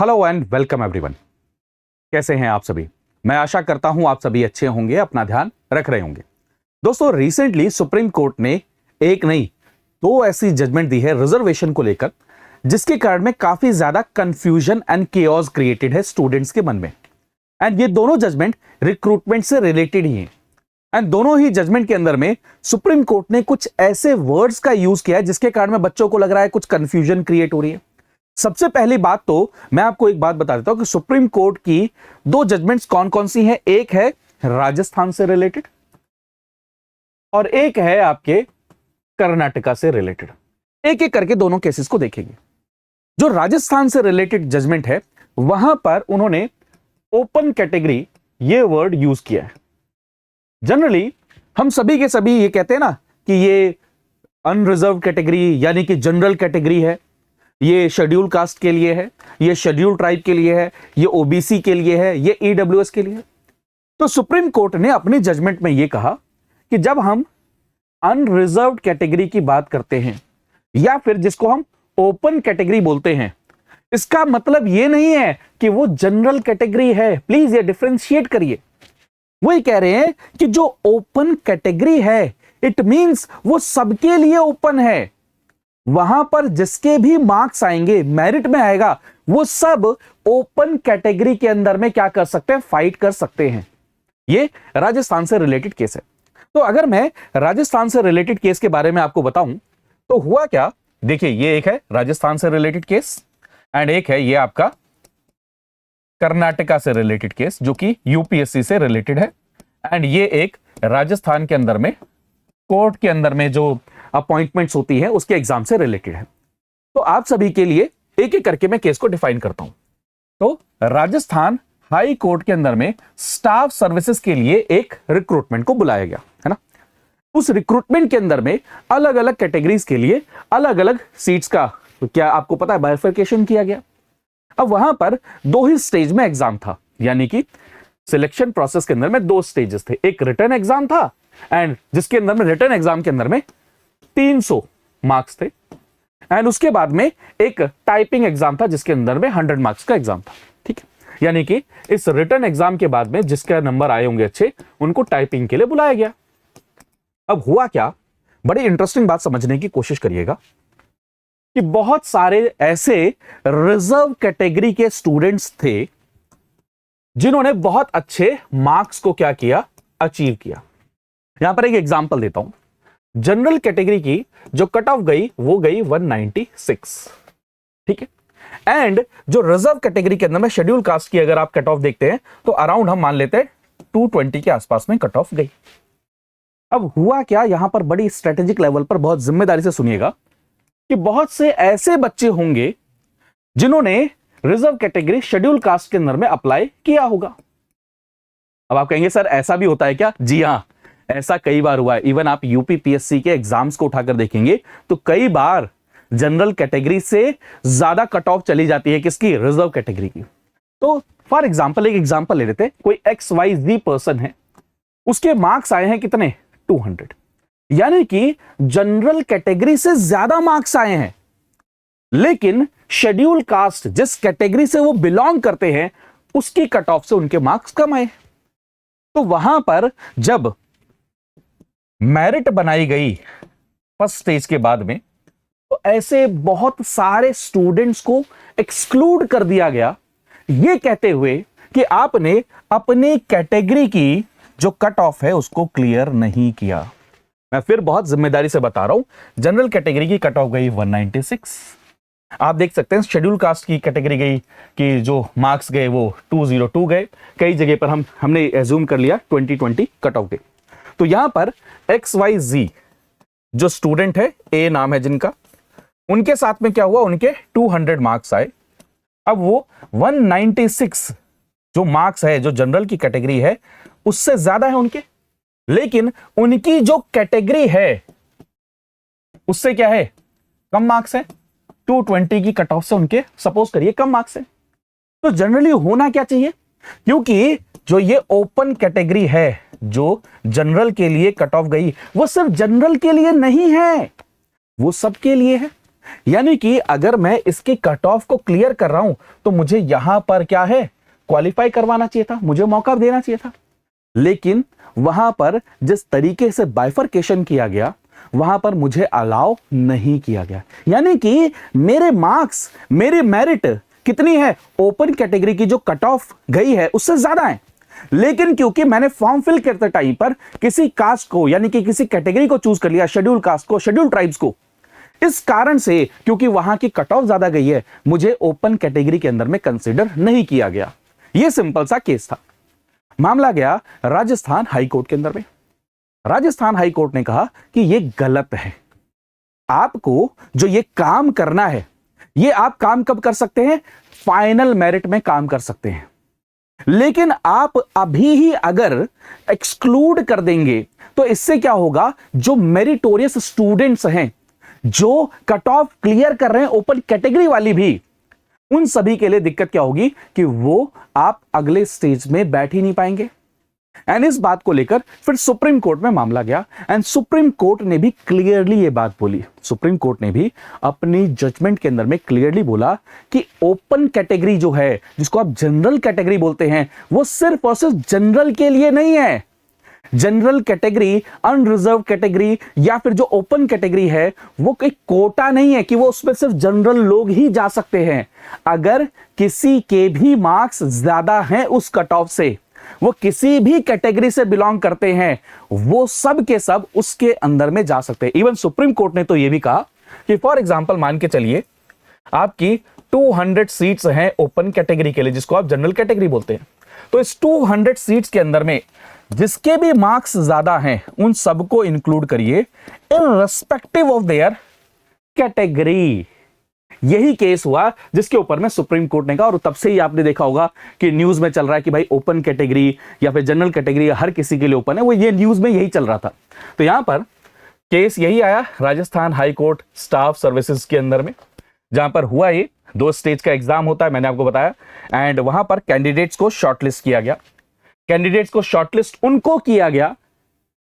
Hello and welcome everyone. कैसे हैं आप सभी? मैं आशा करता हूं आप सभी अच्छे होंगे, अपना ध्यान रख रहे होंगे। दोस्तों, रिसेंटली सुप्रीम कोर्ट ने एक नहीं दो ऐसी जजमेंट दी है रिजर्वेशन को लेकर, जिसके कारण में काफी ज्यादा कंफ्यूजन एंड केओस क्रिएटेड है स्टूडेंट्स के मन में। एंड ये दोनों जजमेंट रिक्रूटमेंट से रिलेटेड ही हैं। एंड दोनों ही जजमेंट के अंदर में सुप्रीम कोर्ट ने कुछ ऐसे वर्ड्स का यूज किया है जिसके कारण में बच्चों को लग रहा है कुछ कंफ्यूजन क्रिएट हो रही है। सबसे पहली बात तो मैं आपको एक बात बता देता हूं कि सुप्रीम कोर्ट की दो जजमेंट्स कौन कौन सी हैं। एक है राजस्थान से रिलेटेड और एक है आपके कर्नाटका से रिलेटेड। एक एक करके दोनों केसेस को देखेंगे। जो राजस्थान से रिलेटेड जजमेंट है वहां पर उन्होंने ओपन कैटेगरी ये वर्ड यूज किया है। जनरली हम सभी के सभी ये कहते हैं ना कि ये अनरिजर्व कैटेगरी यानी कि जनरल कैटेगरी है, ये शेड्यूल कास्ट के लिए है, ये शेड्यूल ट्राइब के लिए है, ये ओबीसी के लिए है, ये ईडब्ल्यूएस के लिए है। तो सुप्रीम कोर्ट ने अपनी जजमेंट में यह कहा कि जब हम अनरिजर्व्ड कैटेगरी की बात करते हैं या फिर जिसको हम ओपन कैटेगरी बोलते हैं, इसका मतलब यह नहीं है कि वो जनरल कैटेगरी है। प्लीज ये डिफरेंशिएट करिए। वो ये कह रहे हैं कि जो ओपन कैटेगरी है इट मींस वो सबके लिए ओपन है। वहां पर जिसके भी मार्क्स आएंगे, मेरिट में आएगा, वो सब ओपन कैटेगरी के अंदर में क्या कर सकते हैं, फाइट कर सकते हैं। ये राजस्थान से रिलेटेड केस है। तो अगर मैं राजस्थान से रिलेटेड केस के बारे में आपको बताऊं तो हुआ क्या, देखिए ये एक है राजस्थान से रिलेटेड केस एंड एक है ये आपका कर्नाटका से रिलेटेड केस जो कि यूपीएससी से रिलेटेड है। एंड ये एक राजस्थान के अंदर में कोर्ट के अंदर में जो अपॉइंटमेंट्स होती है उसके एग्जाम से रिलेटेड है। तो आप सभी के लिए एक एक करके मैं केस को डिफाइन करता हूं। तो राजस्थान हाई कोर्ट के अंदर में स्टाफ सर्विसेज के लिए एक रिक्रूटमेंट को बुलाया गया है ना। उस रिक्रूटमेंट के अंदर में अलग अलग कैटेगरीज के लिए अलग अलग सीट्स का क्या आपको पता है बाइफरकेशन किया गया। अब वहां पर दो ही स्टेज में एग्जाम था, यानी कि सिलेक्शन प्रोसेस के अंदर में दो स्टेजेस थे। एक रिटर्न एग्जाम था एंड जिसके अंदर में रिटर्न एग्जाम के अंदर में 300 मार्क्स थे एंड उसके बाद में एक टाइपिंग एग्जाम था जिसके अंदर में 100 मार्क्स का एग्जाम था। ठीक है, यानी कि इस रिटर्न एग्जाम के बाद में जिसके नंबर आए होंगे अच्छे उनको टाइपिंग के लिए बुलाया गया। अब हुआ क्या, बड़ी इंटरेस्टिंग बात समझने की कोशिश करिएगा कि बहुत सारे ऐसे रिजर्व कैटेगरी के स्टूडेंट्स थे जिन्होंने बहुत अच्छे मार्क्स को क्या किया, अचीव किया। यहां पर एक एग्जांपल देता हूं। जनरल कैटेगरी की जो कट ऑफ गई वो गई 196। ठीक है, एंड जो रिजर्व कैटेगरी के अंदर में शेड्यूल कास्ट की अगर आप कट ऑफ देखते हैं तो अराउंड हम मान लेते हैं 220 के आसपास में कट ऑफ गई। अब हुआ क्या, यहां पर बड़ी स्ट्रेटेजिक लेवल पर बहुत जिम्मेदारी से सुनिएगा कि बहुत से ऐसे बच्चे होंगे जिन्होंने रिजर्व कैटेगरी शेड्यूल कास्ट के अंदर में अप्लाई किया होगा। अब आप कहेंगे सर ऐसा भी होता है क्या? जी हां, ऐसा कई बार हुआ है। इवन आप यूपीपीएससी के एग्जाम्स को उठाकर देखेंगे तो कई बार जनरल कैटेगरी से ज्यादा कट ऑफ चली जाती है किसकी, रिजर्व कैटेगरी की। तो फॉर एग्जांपल एक एग्जांपल ले लेते हैं। कोई XYZ पर्सन है, उसके मार्क्स आए हैं कितने, 200, यानी कि जनरल कैटेगरी से ज्यादा मार्क्स आए हैं, लेकिन शेड्यूल कास्ट जिस कैटेगरी से वो बिलोंग करते हैं उसकी कट ऑफ से उनके मार्क्स कम आए। तो वहां पर जब मेरिट बनाई गई फर्स्ट स्टेज के बाद में तो ऐसे बहुत सारे स्टूडेंट्स को एक्सक्लूड कर दिया गया, यह कहते हुए कि आपने अपनी कैटेगरी की जो कट ऑफ है उसको क्लियर नहीं किया। मैं फिर बहुत जिम्मेदारी से बता रहा हूं, जनरल कैटेगरी की कट ऑफ गई 196। आप देख सकते हैं शेड्यूल कास्ट की कैटेगरी गई कि जो मार्क्स गए वो 202 गए। कई जगह पर हमने एज्यूम कर लिया 2020 कट ऑफ गई। तो यहां पर XYZ जो स्टूडेंट है, ए नाम है जिनका, उनके साथ में क्या हुआ, उनके 200 मार्क्स आए। अब वो 196 जो मार्क्स है जो जनरल की कैटेगरी है उससे ज्यादा है उनके, लेकिन उनकी जो कैटेगरी है उससे क्या है, कम मार्क्स है। 220 की कट ऑफ से उनके सपोज करिए कम मार्क्स है। तो जनरली होना क्या चाहिए, क्योंकि जो ये ओपन कैटेगरी है जो जनरल के लिए कट ऑफ गई वो सिर्फ जनरल के लिए नहीं है, वो सबके लिए है। यानी कि अगर मैं इसके कट ऑफ को क्लियर कर रहा हूं तो मुझे यहां पर क्या है, क्वालिफाई करवाना चाहिए था, मुझे मौका देना चाहिए था। लेकिन वहां पर जिस तरीके से बाइफरकेशन किया गया वहां पर मुझे अलाउ नहीं किया गया। यानी कि मेरे मार्क्स, मेरी मेरिट कितनी है, ओपन कैटेगरी की जो कट ऑफ गई है उससे ज्यादा है। लेकिन क्योंकि मैंने फॉर्म फिल करते टाइम पर किसी कास्ट को यानी कि किसी कैटेगरी को चूज कर लिया, शेड्यूल कास्ट को, शेड्यूल ट्राइब्स को, इस कारण से क्योंकि वहां की कट ऑफ ज्यादा गई है मुझे ओपन कैटेगरी के अंदर में कंसीडर नहीं किया गया। यह सिंपल सा केस था। मामला गया राजस्थान हाई कोर्ट के अंदर में। राजस्थान हाई कोर्ट ने कहा कि यह गलत है, आपको जो ये काम करना है ये आप काम कब कर सकते हैं, फाइनल मेरिट में काम कर सकते हैं। लेकिन आप अभी ही अगर एक्सक्लूड कर देंगे तो इससे क्या होगा, जो मेरिटोरियस स्टूडेंट्स हैं, जो कट ऑफ क्लियर कर रहे हैं ओपन कैटेगरी वाली भी, उन सभी के लिए दिक्कत क्या होगी कि वो आप अगले स्टेज में बैठ ही नहीं पाएंगे। एंड इस बात को लेकर फिर सुप्रीम कोर्ट में मामला गया एंड सुप्रीम कोर्ट ने भी क्लियरली ये बात बोली। सुप्रीम कोर्ट ने भी अपनी जजमेंट के अंदर में क्लियरली बोला कि ओपन कैटेगरी जो है, जिसको आप जनरल कैटेगरी बोलते हैं, वो सिर्फ और सिर्फ जनरल के लिए नहीं है। जनरल कैटेगरी, अनरिजर्व कैटेगरी या फिर जो ओपन कैटेगरी है वो कोई कोटा नहीं है कि वो उसमें सिर्फ जनरल लोग ही जा सकते हैं। अगर किसी के भी मार्क्स ज्यादा हैं उस कट ऑफ से, वो किसी भी कैटेगरी से बिलोंग करते हैं, वो सब के सब उसके अंदर में जा सकते हैं। इवन सुप्रीम कोर्ट ने तो यह भी कहा कि फॉर एग्जांपल मान के चलिए आपकी 200 सीट्स हैं ओपन कैटेगरी के लिए, जिसको आप जनरल कैटेगरी बोलते हैं, तो इस 200 सीट्स के अंदर में जिसके भी मार्क्स ज्यादा हैं उन सबको इंक्लूड करिए in respective of their category. यही केस हुआ जिसके ऊपर में सुप्रीम कोर्ट ने कहा, और तब से ही आपने देखा होगा कि न्यूज में चल रहा है कि भाई ओपन कैटेगरी या फिर जनरल कैटेगरी हर किसी के लिए ओपन है, वो ये न्यूज में यही चल रहा था। तो यहां पर केस यही आया Rajasthan high court staff services के अंदर में, जहां पर हुआ ये 2 स्टेज का एग्जाम होता है, मैंने आपको बताया, एंड वहां पर कैंडिडेट्स को शॉर्टलिस्ट किया गया। कैंडिडेट्स को शॉर्टलिस्ट उनको किया गया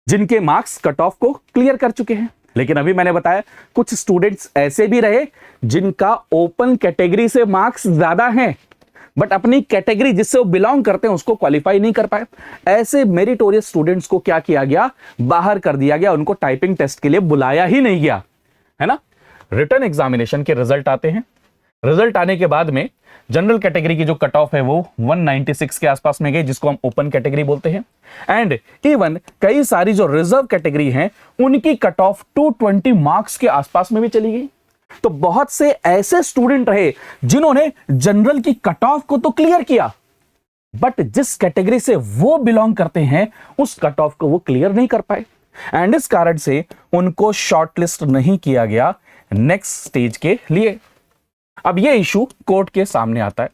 जिनके मार्क्स कट ऑफ को क्लियर कर चुके हैं। लेकिन अभी मैंने बताया कुछ स्टूडेंट्स ऐसे भी रहे जिनका ओपन कैटेगरी से मार्क्स ज्यादा हैं बट अपनी कैटेगरी जिससे वो बिलोंग करते हैं उसको क्वालिफाई नहीं कर पाए। ऐसे मेरिटोरियस स्टूडेंट्स को क्या किया गया, बाहर कर दिया गया, उनको टाइपिंग टेस्ट के लिए बुलाया ही नहीं गया, है ना। रिटन एग्जामिनेशन के रिजल्ट आते हैं, रिजल्ट आने के बाद में जनरल कैटेगरी की जो कट ऑफ है वो 196 के आसपास में गई, जिसको हम ओपन कैटेगरी बोलते हैं। एंड इवन कई सारी जो रिजर्व कैटेगरी हैं उनकी कट ऑफ 220 मार्क्स के आसपास में भी चली गई। तो बहुत से ऐसे स्टूडेंट रहे जिन्होंने जनरल की कट ऑफ को तो क्लियर किया बट जिस कैटेगरी से वो बिलोंग करते हैं उस कट ऑफ को वो क्लियर नहीं कर पाए, एंड इस कारण से उनको शॉर्टलिस्ट नहीं किया गया नेक्स्ट स्टेज के लिए। अब ये इशू कोर्ट के सामने आता है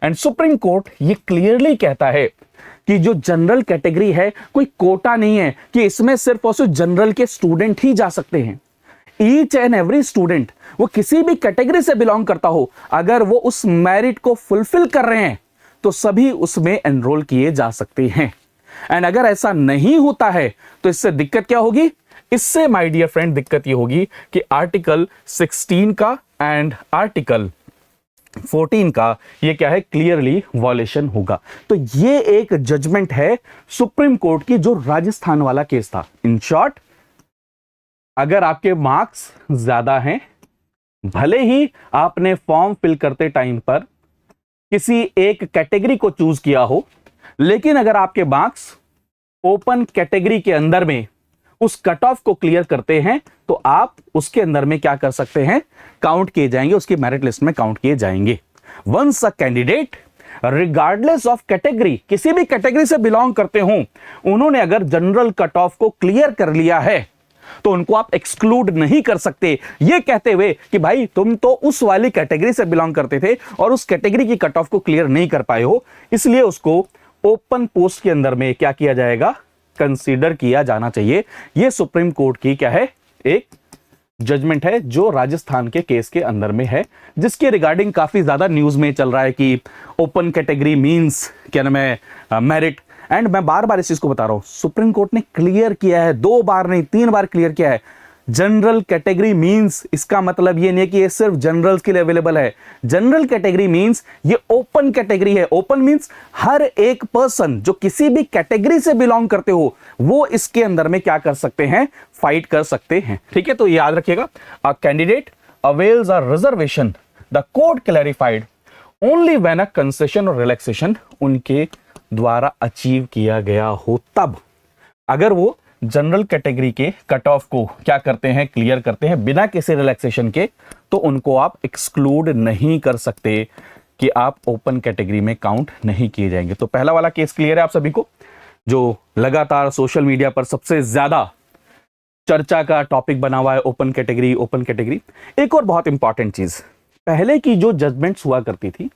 एंड सुप्रीम कोर्ट ये क्लियरली कहता है कि जो जनरल कैटेगरी है कोई कोटा नहीं है कि इसमें सिर्फ और सिर्फ जनरल के स्टूडेंट ही जा सकते हैं। ईच एंड एवरी स्टूडेंट, वो किसी भी कैटेगरी से बिलोंग करता हो, अगर वो उस मेरिट को फुलफिल कर रहे हैं तो सभी उसमें एनरोल किए जा सकते हैं। एंड अगर ऐसा नहीं होता है तो इससे दिक्कत क्या होगी, इससे माय डियर फ्रेंड दिक्कत ये होगी कि आर्टिकल 16 का एंड आर्टिकल 14 का ये क्या है, क्लियरली वॉलेशन होगा। तो ये एक जजमेंट है सुप्रीम कोर्ट की जो राजस्थान वाला केस था। इन शॉर्ट, अगर आपके मार्क्स ज्यादा हैं, भले ही आपने फॉर्म फिल करते टाइम पर किसी एक कैटेगरी को चूज किया हो, लेकिन अगर आपके मार्क्स ओपन कैटेगरी के अंदर में उस कट ऑफ को क्लियर करते हैं तो आप उसके अंदर में क्या कर सकते हैं, काउंट किए जाएंगे, उसकी मेरिट लिस्ट में काउंट किए जाएंगे। Once a candidate regardless of category, किसी भी कैटेगरी से बिलोंग करते हों, उन्होंने अगर जनरल कट ऑफ को क्लियर कर लिया है तो उनको आप एक्सक्लूड नहीं कर सकते ये कहते हुए कि भाई तुम तो उस वाली कैटेगरी से बिलोंग करते थे और उस कैटेगरी की कट ऑफ को क्लियर नहीं कर पाए हो, इसलिए उसको ओपन पोस्ट के अंदर में क्या किया जाएगा, कंसीडर किया जाना चाहिए। यह सुप्रीम कोर्ट की क्या है, एक जजमेंट है जो राजस्थान के केस के अंदर में है, जिसके रिगार्डिंग काफी ज्यादा न्यूज में चल रहा है कि ओपन कैटेगरी मींस क्या नाम है, मेरिट। एंड मैं बार बार इस चीज को बता रहा हूं, सुप्रीम कोर्ट ने क्लियर किया है, 2 बार नहीं 3 बार क्लियर किया है, जनरल कैटेगरी मींस इसका मतलब ये नहीं है कि ये सिर्फ जनरल्स के लिए अवेलेबल है। जनरल कैटेगरी मींस ये ओपन कैटेगरी है। ओपन मींस हर एक पर्सन जो किसी भी कैटेगरी से बिलोंग करते हो वो इसके अंदर में क्या कर सकते हैं, फाइट कर सकते हैं। ठीक है, तो याद रखिएगा, a candidate avails a reservation the court clarified only when a concession और रिलैक्सेशन उनके द्वारा अचीव किया गया हो। तब अगर वो जनरल कैटेगरी के कट ऑफ को क्या करते हैं, क्लियर करते हैं बिना किसी रिलैक्सेशन के, तो उनको आप एक्सक्लूड नहीं कर सकते कि आप ओपन कैटेगरी में काउंट नहीं किए जाएंगे। तो पहला वाला केस क्लियर है आप सभी को, जो लगातार सोशल मीडिया पर सबसे ज्यादा चर्चा का टॉपिक बना हुआ है, ओपन कैटेगरी ओपन कैटेगरी। एक और बहुत इंपॉर्टेंट चीज, पहले की जो जजमेंट्स हुआ करती थी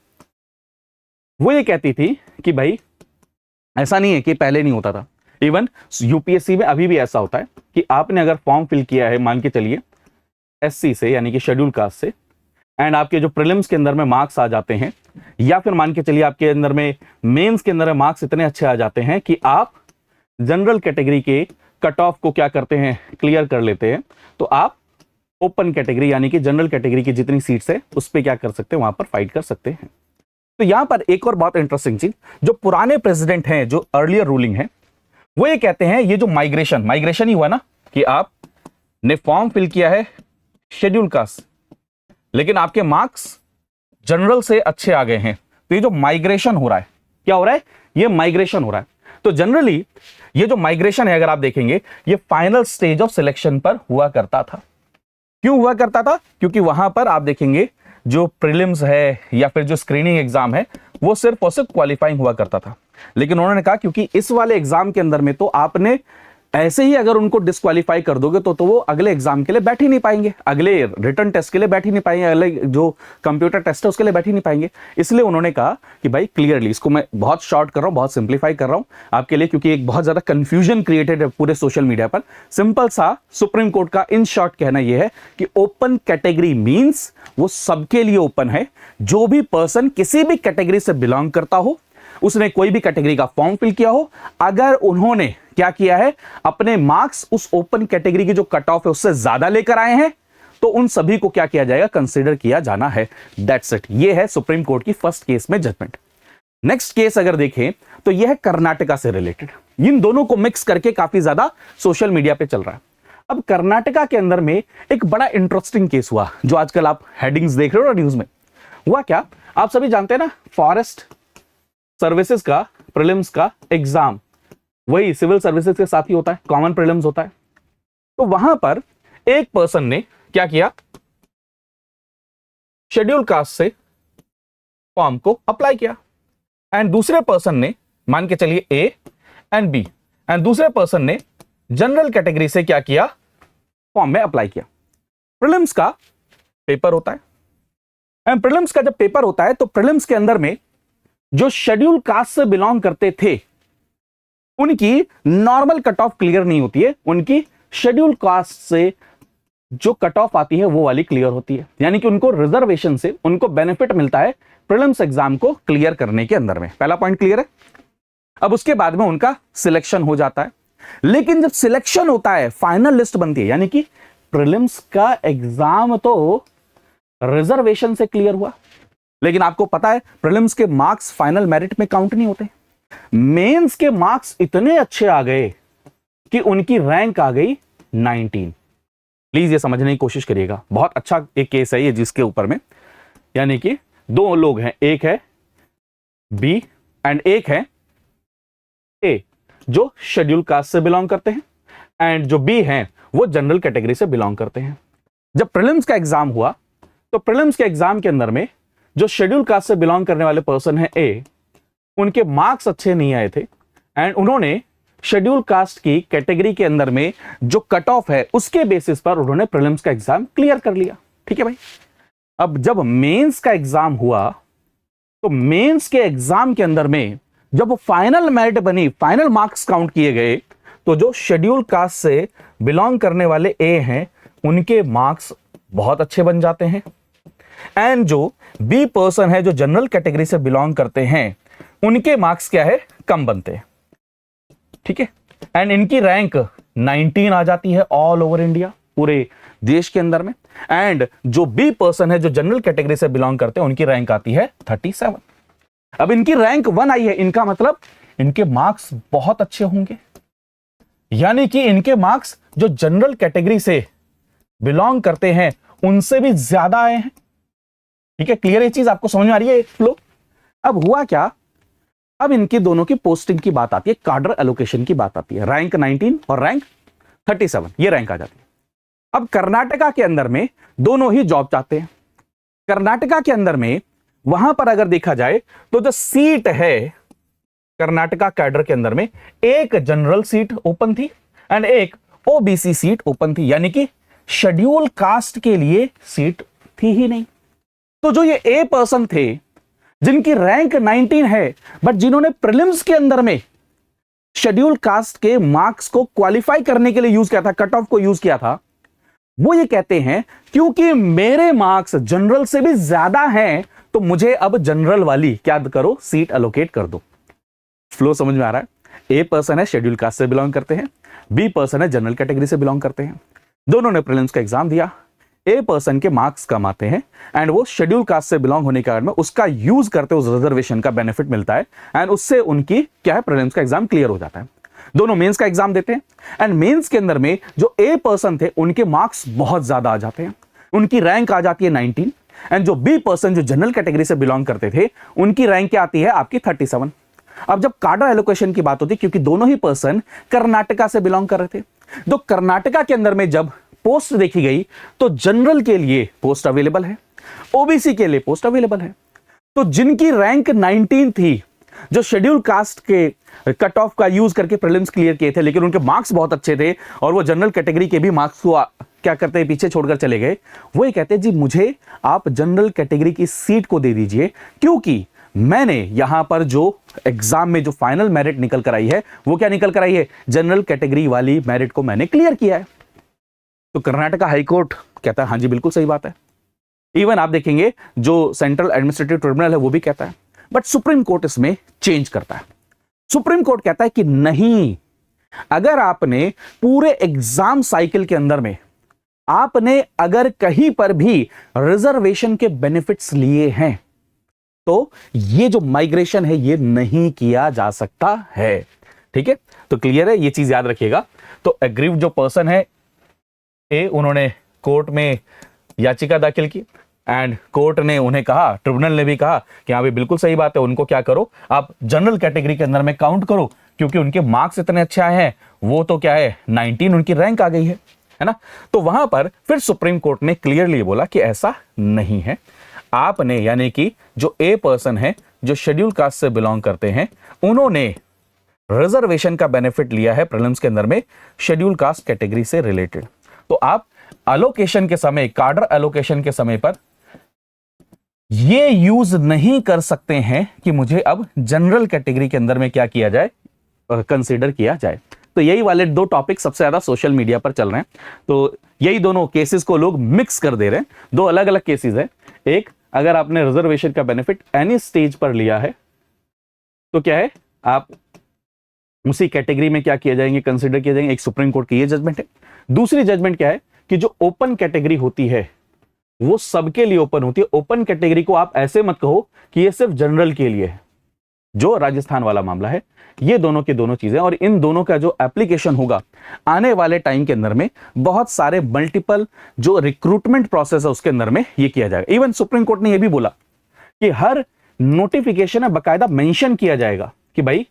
वो ये कहती थी कि भाई ऐसा नहीं है कि पहले नहीं होता था, इवन यूपीएससी में अभी भी ऐसा होता है कि आपने अगर फॉर्म फिल किया है, मान के चलिए एससी से यानी कि शेड्यूल कास्ट से, एंड आपके जो प्रीलिम्स के अंदर में मार्क्स आ जाते हैं, या फिर मान के चलिए आपके अंदर में मेंस के अंदर में मार्क्स इतने अच्छे आ जाते हैं कि आप जनरल कैटेगरी के कट ऑफ को क्या करते हैं, क्लियर कर लेते हैं, तो आप ओपन कैटेगरी यानी कि जनरल कैटेगरी की जितनी सीट्स है उस पर क्या कर सकते हैं, वहां पर फाइट कर सकते हैं। तो यहां पर एक और बहुत इंटरेस्टिंग चीज, जो पुराने प्रेसिडेंट हैं, जो अर्लियर रूलिंग है, वो ये कहते हैं ये जो माइग्रेशन ही हुआ ना, कि आप ने फॉर्म फिल किया है शेड्यूल कास्ट लेकिन आपके मार्क्स जनरल से अच्छे आ गए हैं, तो ये जो माइग्रेशन हो रहा है, क्या हो रहा है, ये माइग्रेशन हो रहा है। तो जनरली ये जो माइग्रेशन है अगर आप देखेंगे, ये फाइनल स्टेज ऑफ सिलेक्शन पर हुआ करता था। क्यों हुआ करता था? क्योंकि वहां पर आप देखेंगे जो प्रीलिम्स है या फिर जो स्क्रीनिंग एग्जाम है वो सिर्फ और सिर्फ क्वालिफाइंग हुआ करता था। लेकिन उन्होंने कहा क्योंकि इस वाले एग्जाम के अंदर में तो आपने ऐसे ही अगर उनको डिस्क्वालीफाई कर दोगे तो वो अगले एग्जाम के लिए बैठ ही नहीं पाएंगे, अगले रिटर्न टेस्ट के लिए बैठ ही नहीं पाएंगे, अगले जो कंप्यूटर टेस्ट है उसके लिए बैठ ही नहीं पाएंगे। इसलिए उन्होंने कहा कि भाई क्लियरली, इसको मैं बहुत शॉर्ट कर रहा हूं, बहुत सिंप्लीफाई कर रहा हूं आपके लिए, क्योंकि एक बहुत ज्यादा कंफ्यूजन क्रिएटेड है पूरे सोशल मीडिया पर। सिंपल सा सुप्रीम कोर्ट का इन शॉर्ट कहना यह है कि ओपन कैटेगरी मीन्स वो सबके लिए ओपन है, जो भी पर्सन किसी भी कैटेगरी से बिलोंग करता हो, उसने कोई भी कैटेगरी का फॉर्म फिल किया हो, अगर उन्होंने क्या किया है, अपने मार्क्स उस ओपन कैटेगरी की जो कट ऑफ है उससे ज्यादा लेकर आए हैं, तो उन सभी को क्या किया जाएगा, कंसीडर किया जाना है। That's it. ये है सुप्रीम कोर्ट की फर्स्ट केस में जजमेंट। नेक्स्ट केस अगर देखें तो यह है कर्नाटका से रिलेटेड। इन दोनों को मिक्स करके काफी ज्यादा सोशल मीडिया पे चल रहा है। अब कर्नाटका के अंदर में एक बड़ा इंटरेस्टिंग केस हुआ, जो आजकल आप हेडिंग्स देख रहे हो ना न्यूज में। हुआ क्या, आप सभी जानते हैं ना, फॉरेस्ट सर्विसेज का प्रीलिम्स का एग्जाम वही सिविल सर्विसेज के साथ ही होता है, कॉमन प्रीलिम्स होता है। तो वहां पर एक पर्सन ने क्या किया, शेड्यूल कास्ट से फॉर्म को अप्लाई किया, एंड दूसरे पर्सन ने, मान के चलिए ए एंड बी, एंड दूसरे पर्सन ने जनरल कैटेगरी से क्या किया, फॉर्म में अप्लाई किया। प्रीलिम्स का पेपर होता है, एंड प्रीलिम्स का जब पेपर होता है तो प्रीलिम्स के अंदर में जो शेड्यूल कास्ट से बिलोंग करते थे उनकी नॉर्मल कट ऑफ क्लियर नहीं होती है, उनकी शेड्यूल कास्ट से जो कट ऑफ आती है वो वाली क्लियर होती है, यानी कि उनको रिजर्वेशन से उनको बेनिफिट मिलता है प्रीलिम्स एग्जाम को क्लियर करने के अंदर में। पहला पॉइंट क्लियर है। अब उसके बाद में उनका सिलेक्शन हो जाता है, लेकिन जब सिलेक्शन होता है, फाइनल लिस्ट बनती है, यानी कि प्रीलिम्स का एग्जाम तो रिजर्वेशन से क्लियर हुआ, लेकिन आपको पता है प्रीलिम्स के मार्क्स फाइनल मेरिट में काउंट नहीं होते। मेंस के मार्क्स इतने अच्छे आ गए कि उनकी रैंक आ गई 19। प्लीज ये समझने की कोशिश करिएगा, बहुत अच्छा एक केस है ये जिसके ऊपर में, यानी कि दो लोग हैं, एक है बी एंड एक है ए, जो शेड्यूल कास्ट से बिलोंग करते हैं, एंड जो बी हैं वो जनरल कैटेगरी से बिलोंग करते हैं। जब प्रीलिम्स का एग्जाम हुआ तो प्रीलिम्स के एग्जाम के अंदर में जो शेड्यूल कास्ट से बिलोंग करने वाले पर्सन है ए, उनके मार्क्स अच्छे नहीं आए थे, एंड उन्होंने शेड्यूल कास्ट की कैटेगरी के अंदर में जो कट ऑफ है उसके बेसिस पर उन्होंने प्रीलिम्स का एग्जाम क्लियर कर लिया। ठीक है भाई। अब जब मेंस का एग्जाम हुआ तो मेंस के एग्जाम के अंदर में जब फाइनल मेरिट बनी, फाइनल मार्क्स काउंट किए गए, तो जो शेड्यूल कास्ट से बिलोंग करने वाले ए हैं उनके मार्क्स बहुत अच्छे बन जाते हैं, एंड जो बी पर्सन है जो जनरल कैटेगरी से बिलोंग करते हैं उनके मार्क्स क्या है, कम बनते हैं। ठीक है, एंड इनकी रैंक 19 आ जाती है ऑल ओवर इंडिया। पूरे देश के अंदर में। एंड जो बी पर्सन है जो जनरल कैटेगरी से बिलोंग करते हैं उनकी रैंक आती है 37। अब इनकी रैंक 1 आई है, इनका मतलब इनके मार्क्स बहुत अच्छे होंगे, यानी कि इनके मार्क्स जो जनरल कैटेगरी से बिलोंग करते हैं उनसे भी ज्यादा आए हैं। ठीक है, क्लियर ये चीज आपको समझ में आ रही है फ्लो? अब हुआ क्या, अब इनकी दोनों की पोस्टिंग की बात आती है, कार्डर एलोकेशन की बात आती है। रैंक 19 और रैंक 37 ये रैंक आ जाती है। अब कर्नाटका के अंदर में दोनों ही जॉब चाहते हैं। कर्नाटका के अंदर में वहां पर अगर देखा जाए तो जो सीट है कर्नाटका कैडर के अंदर में, एक जनरल सीट ओपन थी एंड एक ओबीसी सीट ओपन थी, यानी कि शेड्यूल कास्ट के लिए सीट थी ही नहीं। तो जो ये ए पर्सन थे जिनकी रैंक 19 है बट जिन्होंने प्रीलिम्स के अंदर में शेड्यूल कास्ट के मार्क्स को क्वालिफाई करने के लिए यूज किया था, कट ऑफ को यूज किया था, वो ये कहते हैं क्योंकि मेरे मार्क्स जनरल से भी ज्यादा हैं तो मुझे अब जनरल वाली क्या करो, सीट एलोकेट कर दो। फ्लो समझ में आ रहा है? ए पर्सन है शेड्यूल कास्ट से बिलोंग करते हैं, बी पर्सन है जनरल कैटेगरी से बिलोंग करते हैं, दोनों ने प्रीलिम्स का एग्जाम दिया। ए पर्सन के मार्क्स कम आते हैं एंड वो शेड्यूल कास्ट से बिलोंग होने के कारण में उसका यूज करते उस रिजर्वेशन का बेनिफिट मिलता है एंड उससे उनकी क्या है, प्रीलिम्स का एग्जाम क्लियर हो जाता है। दोनों मेंस का एग्जाम देते हैं एंड मेंस के अंदर में जो ए पर्सन थे उनके मार्क्स बहुत ज्यादा आ जाते हैं, उनकी रैंक आ जाती है 19 एंड जो बी पर्सन जो जनरल कैटेगरी से बिलोंग करते थे उनकी रैंक क्या आती है आपकी 37। अब जब कार्डर एलोकेशन की बात होती है, क्योंकि दोनों ही पर्सन कर्नाटका से बिलोंग कर रहे थे, तो कर्नाटका के अंदर में जब पोस्ट देखी गई तो जनरल के लिए पोस्ट अवेलेबल है, ओबीसी के लिए पोस्ट अवेलेबल है। तो जिनकी रैंक 19 थी, जो शेड्यूल कास्ट के कट ऑफ का यूज करके प्रीलिम्स क्लियर किए थे लेकिन उनके मार्क्स बहुत अच्छे थे और वो जनरल कैटेगरी के भी मार्क्स को क्या करते हैं, पीछे छोड़कर चले गए, वो ये कहते हैं जी मुझे आप जनरल कैटेगरी की सीट को दे दीजिए क्योंकि मैंने यहां पर जो एग्जाम में जो फाइनल मेरिट निकल कर आई है वो क्या निकल कर आई है, जनरल कैटेगरी वाली मेरिट को मैंने क्लियर किया है। तो कर्नाटका हाईकोर्ट कहता है हाँ जी बिल्कुल सही बात है। इवन आप देखेंगे जो सेंट्रल एडमिनिस्ट्रेटिव ट्रिब्यूनल है वो भी कहता है, बट सुप्रीम कोर्ट इसमें चेंज करता है। सुप्रीम कोर्ट कहता है कि नहीं, अगर आपने पूरे एग्जाम साइकिल के अंदर में आपने अगर कहीं पर भी रिजर्वेशन के बेनिफिट्स लिए हैं तो ये जो माइग्रेशन है ये नहीं किया जा सकता है। ठीक है, तो क्लियर है, ये चीज याद रखिएगा। तो एग्रीव्ड जो पर्सन है ए, उन्होंने कोर्ट में याचिका दाखिल की एंड कोर्ट ने उन्हें कहा, ट्रिब्यूनल ने भी कहा कि हाँ भाई बिल्कुल सही बात है, उनको क्या करो आप जनरल कैटेगरी के अंदर में काउंट करो क्योंकि उनके मार्क्स इतने अच्छे आए हैं, वो तो क्या है 19 उनकी रैंक आ गई है ना। तो वहां पर फिर सुप्रीम कोर्ट ने क्लियरली बोला कि ऐसा नहीं है, आपने यानी कि जो ए पर्सन है जो शेड्यूल कास्ट से बिलोंग करते हैं उन्होंने रिजर्वेशन का बेनिफिट लिया है प्रीलिम्स के अंदर में शेड्यूल कास्ट कैटेगरी से रिलेटेड। तो आप एलोकेशन के समय, कार्डर एलोकेशन के समय पर ये यूज नहीं कर सकते हैं कि मुझे अब जनरल कैटेगरी के अंदर में क्या किया जाए, कंसीडर किया जाए। तो यही वाले दो टॉपिक सबसे ज्यादा सोशल मीडिया पर चल रहे हैं। तो यही दोनों केसेस को लोग मिक्स कर दे रहे हैं, दो अलग अलग केसेस है। एक, अगर आपने रिजर्वेशन का बेनिफिट एनी स्टेज पर लिया है तो क्या है, आप उसी कैटेगरी में क्या किया जाएंगे, कंसीडर किया जाएंगे। एक सुप्रीम कोर्ट की ये जजमेंट है। दूसरी जजमेंट क्या है कि जो ओपन कैटेगरी होती है वो सबके लिए ओपन होती है। ओपन कैटेगरी को आप ऐसे मत कहो कि ये सिर्फ जनरल के लिए है, जो राजस्थान वाला मामला है। ये दोनों की दोनों चीजें, और इन दोनों का जो एप्लीकेशन होगा आने वाले टाइम के अंदर में बहुत सारे मल्टीपल जो रिक्रूटमेंट प्रोसेस है उसके अंदर में ये किया जाएगा। इवन सुप्रीम कोर्ट ने यह भी बोला कि हर नोटिफिकेशन में बाकायदा मेंशन किया जाएगा कि भाई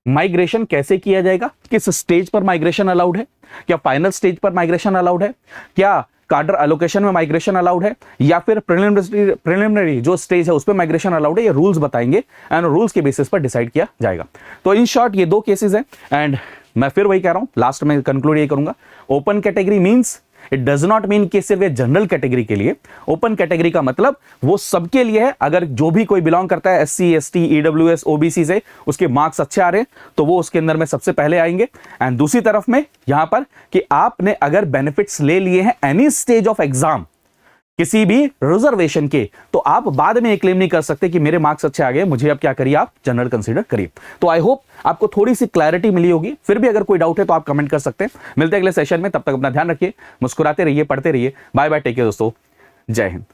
माइग्रेशन कैसे किया जाएगा, किस स्टेज पर माइग्रेशन अलाउड है, क्या फाइनल स्टेज पर माइग्रेशन अलाउड है, क्या कार्डर एलोकेशन में माइग्रेशन अलाउड है, या फिर प्रिलिमिनरी जो स्टेज है उस पर माइग्रेशन अलाउड है। ये रूल्स बताएंगे एंड रूल्स के बेसिस पर डिसाइड किया जाएगा। तो इन शॉर्ट ये दो केसेस हैं एंड मैं फिर वही कह रहा हूं, लास्ट में कंक्लूड ये करूंगा, open category means it does not mean कि सिर्फ जनरल कैटेगरी के लिए। ओपन कैटेगरी का मतलब वो सबके लिए है। अगर जो भी कोई बिलोंग करता है एससी, एसटी, ईडब्ल्यूएस, ओबीसी से, उसके मार्क्स अच्छे आ रहे हैं तो वो उसके अंदर में सबसे पहले आएंगे। एंड दूसरी तरफ में यहां पर कि आपने अगर बेनिफिट्स ले लिए हैं एनी स्टेज ऑफ एग्जाम, किसी भी रिजर्वेशन के, तो आप बाद में क्लेम नहीं कर सकते कि मेरे मार्क्स अच्छे आ गए, मुझे अब क्या करिए, आप जनरल कंसीडर करिए। तो आई होप आपको थोड़ी सी क्लैरिटी मिली होगी। फिर भी अगर कोई डाउट है तो आप कमेंट कर सकते हैं। मिलते हैं अगले सेशन में, तब तक अपना ध्यान रखिए, मुस्कुराते रहिए, पढ़ते रहिए। बाय बाय, टेक केयर दोस्तों, जय हिंद।